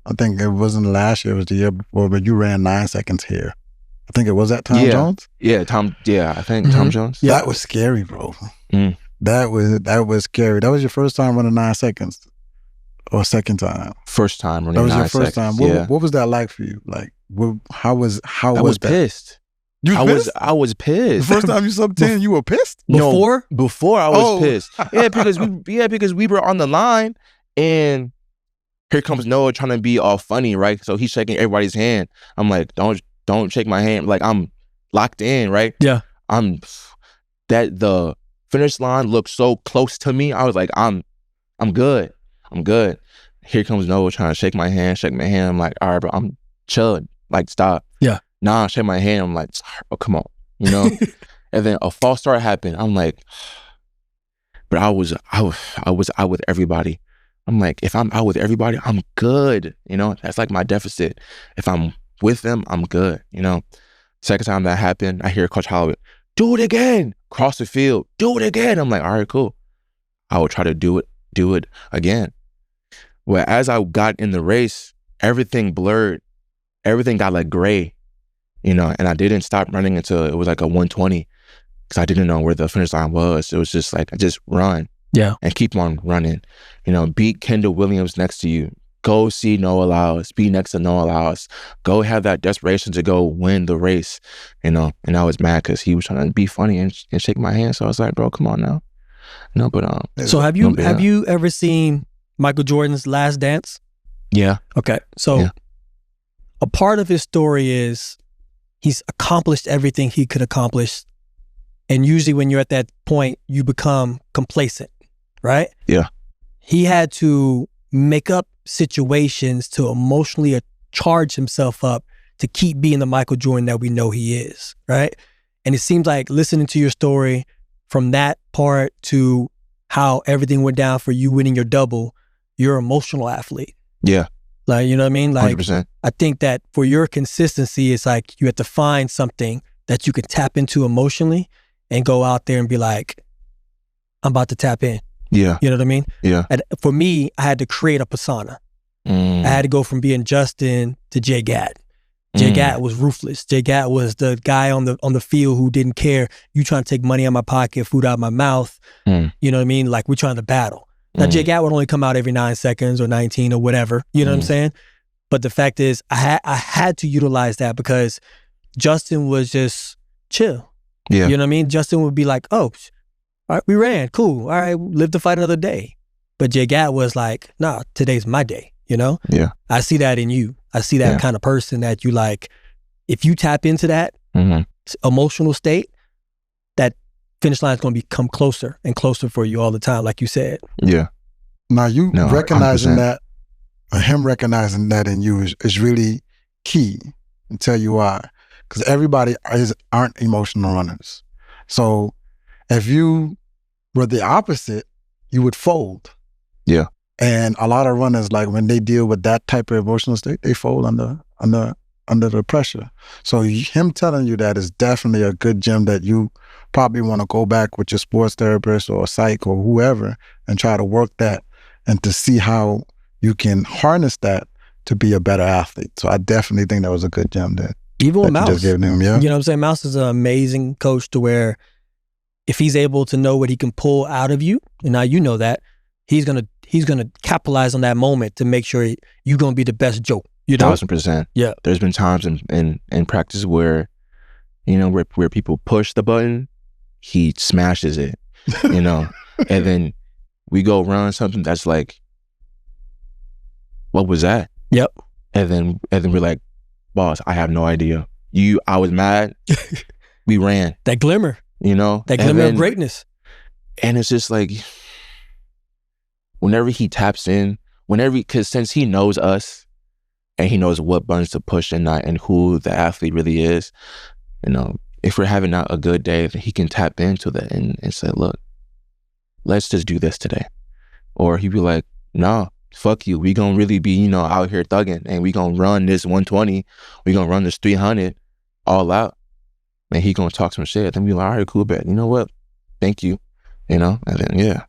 I think it wasn't last year, it was the year before, but you ran 9 seconds here. I think it was that Tom Jones? Yeah, I think Tom Jones. Yeah. That was scary, bro. Mm. That was scary. That was your first time running 9 seconds or second time? First time running 9 seconds. That was your first time. What was that like for you? Like, how was I was that? Pissed. I was pissed. The first time you subbed 10, you were pissed? Before I was pissed. Yeah, because we were on the line and here comes Noah trying to be all funny, right? So he's shaking everybody's hand. I'm like, don't shake my hand. Like, I'm locked in, right? Yeah. The finish line looked so close to me. I was like, I'm good. I'm good. Here comes Noah trying to shake my hand. I'm like, all right, bro, I'm chilling. Like, stop. Yeah. Nah, shake my hand. I'm like, oh, come on, you know? And then a false start happened. I'm like, but I was out with everybody. I'm like, if I'm out with everybody, I'm good. You know, that's like my deficit. If I'm with them, I'm good. You know, second time that happened, I hear Coach Holloway, do it again, cross the field, do it again. I'm like, all right, cool. I will try to do it again. Well, as I got in the race, everything blurred. Everything got like gray, you know, and I didn't stop running until it was like a 120 because I didn't know where the finish line was. It was just like, I just run. Yeah. And keep on running. You know, beat Kendall Williams next to you. Go see Noah Lyles. Be next to Noah Lyles. Go have that desperation to go win the race. You know, and I was mad because he was trying to be funny and shake my hand. So I was like, bro, come on now. No, but so have you ever seen Michael Jordan's Last Dance? Yeah. Okay. So a part of his story is he's accomplished everything he could accomplish. And usually when you're at that point, you become complacent, right? Yeah. He had to make up situations to emotionally charge himself up to keep being the Michael Jordan that we know he is, right? And it seems like listening to your story from that part to how everything went down for you winning your double, you're an emotional athlete. Yeah. Like, you know what I mean? Like, 100%. I think that for your consistency, it's like you have to find something that you can tap into emotionally and go out there and be like, I'm about to tap in. Yeah. You know what I mean? Yeah. And for me, I had to create a persona. I had to go from being Justin to Jay Gat. Jay Gat was ruthless. Jay Gat was the guy on the field who didn't care. You trying to take money out of my pocket, food out of my mouth. You know what I mean? Like, we're trying to battle. Now, Jay Gat would only come out every 9 seconds or 19 or whatever. You know what I'm saying? But the fact is, I had to utilize that because Justin was just chill. Yeah. You know what I mean? Justin would be like, oh, all right, we ran. Cool. All right, live to fight another day. But Jay Gat was like, nah, today's my day. You know? Yeah. I see that in you. I see that kind of person that you like. If you tap into that emotional state, that finish line is going to become closer and closer for you all the time, like you said. Yeah. Now, recognizing 100%. That, or him recognizing that in you is really key. I'll tell you why. Because everybody aren't emotional runners. So if you were the opposite, you would fold. Yeah. And a lot of runners, like when they deal with that type of emotional state, they fold under the pressure. So him telling you that is definitely a good gem that you probably want to go back with your sports therapist or psych or whoever and try to work that and to see how you can harness that to be a better athlete. So I definitely think that was a good gem that even with Mouse, just gave him, yeah. You know what I'm saying? Mouse is an amazing coach to where if he's able to know what he can pull out of you, and now you know that, he's gonna capitalize on that moment to make sure you're gonna be the best Joe. You know? 1000%. Yeah. There's been times in practice where, you know, where people push the button, he smashes it, you know, and then we go run something that's like, what was that? Yep. And then we're like, boss, I have no idea. I was mad. We ran. That glimmer. You know? That glimmer of greatness. And it's just like, whenever he taps in, because since he knows us and he knows what buttons to push and not, and who the athlete really is, you know, if we're having not a good day, he can tap into that and say, look, let's just do this today. Or he'd be like, no, fuck you. We gonna really be, you know, out here thugging and we gonna run this 120. We gonna run this 300 all out. And he gonna talk some shit. Then be like, all right, cool, bet. You know what? Thank you. You know? And then, yeah.